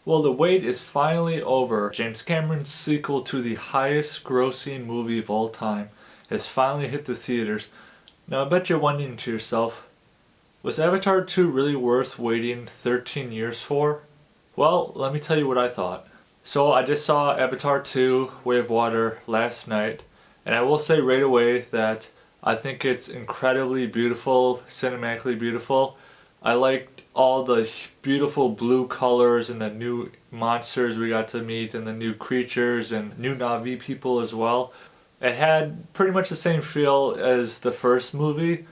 Well, the wait is finally over. James Cameron's sequel to the highest grossing movie of all time has finally hit the theaters. Now I bet you're wondering to yourself, was Avatar 2 really worth waiting 13 years for? Well, let me tell you what I thought. So I just saw Avatar 2 Way of Water last night, and I will say right away that I think it's incredibly beautiful, cinematically beautiful. I liked all the beautiful blue colors and the new monsters we got to meet and the new creatures and new Na'vi people as well. It had pretty much the same feel as the first movie.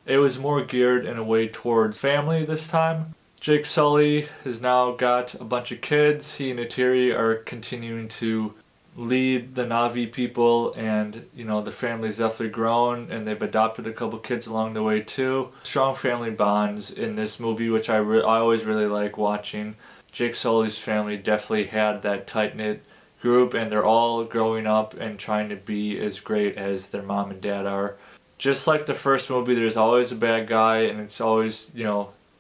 It was more geared in a way towards family this time. Jake Sully has now got a bunch of kids. He and Neytiri are continuing to lead the Na'vi people, and the family's definitely grown, and they've adopted a couple kids along the way too. Strong family bonds in this movie, which I always really like watching. Jake Sully's family definitely had that tight-knit group, and they're all growing up and trying to be as great as their mom and dad are. Just like the first movie, there's always a bad guy, and it's always,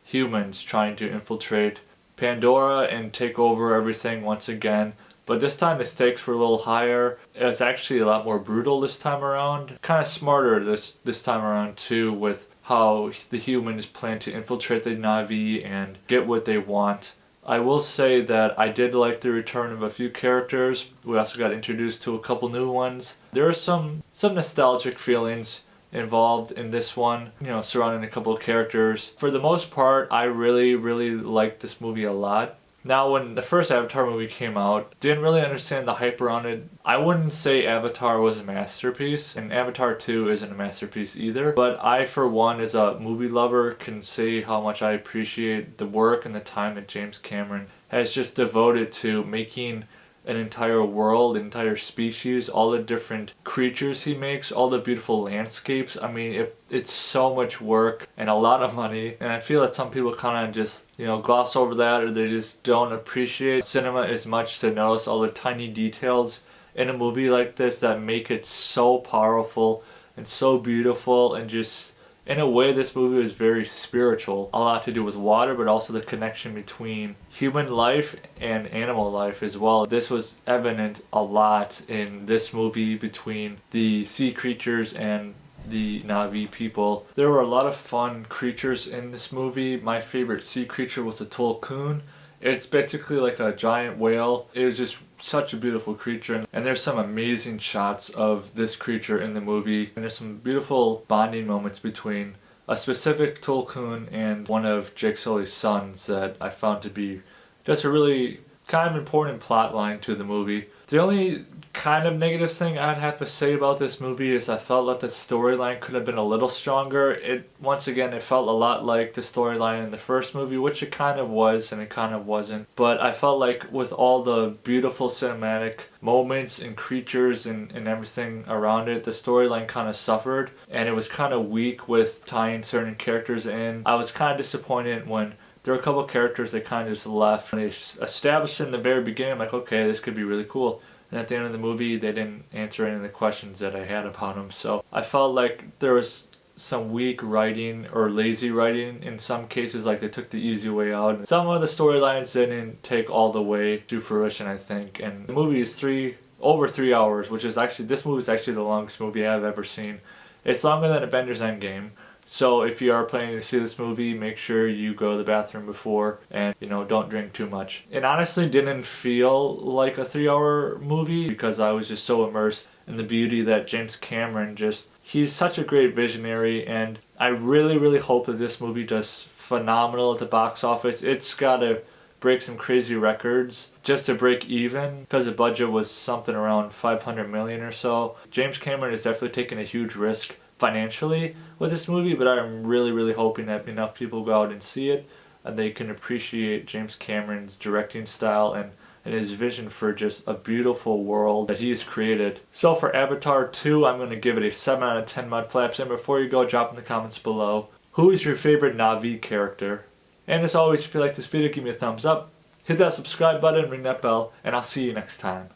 humans trying to infiltrate Pandora and take over everything once again. But this time the stakes were a little higher. It's actually a lot more brutal this time around. Kind of smarter this time around too, with how the humans plan to infiltrate the Na'vi and get what they want. I will say that I did like the return of a few characters. We also got introduced to a couple new ones. There are some nostalgic feelings involved in this one, surrounding a couple of characters. For the most part, I really liked this movie a lot. Now, when the first Avatar movie came out, didn't really understand the hype around it. I wouldn't say Avatar was a masterpiece, and Avatar 2 isn't a masterpiece either. But I, for one, as a movie lover, can say how much I appreciate the work and the time that James Cameron has just devoted to making an entire world, an entire species, all the different creatures he makes, all the beautiful landscapes. I mean, it's so much work and a lot of money, and I feel that some people kind of just, gloss over that, or they just don't appreciate cinema as much to notice all the tiny details in a movie like this that make it so powerful and so beautiful, and just in a way this movie is very spiritual. A lot to do with water, but also the connection between human life and animal life as well. This was evident a lot in this movie between the sea creatures and the Na'vi people. There were a lot of fun creatures in this movie. My favorite sea creature was the tulkun. It's basically like a giant whale. It was just such a beautiful creature, and there's some amazing shots of this creature in the movie, and there's some beautiful bonding moments between a specific tulkun and one of Jake Sully's sons that I found to be just a really kind of important plot line to the movie. The only kind of negative thing I'd have to say about this movie is I felt like the storyline could have been a little stronger. Once again, it felt a lot like the storyline in the first movie, which it kind of was and it kind of wasn't. But I felt like with all the beautiful cinematic moments and creatures and everything around it, the storyline kind of suffered, and it was kind of weak with tying certain characters in. I was kind of disappointed when there were a couple of characters that kind of just left. They established in the very beginning, I'm like, okay, this could be really cool. And at the end of the movie, they didn't answer any of the questions that I had about them. So I felt like there was some weak writing or lazy writing in some cases, like they took the easy way out. And some of the storylines didn't take all the way to fruition, I think. And the movie is over 3 hours, which is actually, this movie is actually the longest movie I've ever seen. It's longer than Avengers Endgame. So if you are planning to see this movie, make sure you go to the bathroom before and, don't drink too much. It honestly didn't feel like a 3-hour movie because I was just so immersed in the beauty that James Cameron he's such a great visionary, and I really hope that this movie does phenomenal at the box office. It's got to break some crazy records just to break even, because the budget was something around $500 million or so. James Cameron is definitely taking a huge risk financially with this movie, but I'm really hoping that enough people go out and see it and they can appreciate James Cameron's directing style and his vision for just a beautiful world that he has created. So for Avatar 2, I'm going to give it a 7 out of 10 Mudflaps. And before you go, drop in the comments below, who is your favorite Na'vi character? And as always, if you like this video, give me a thumbs up, hit that subscribe button, ring that bell, and I'll see you next time.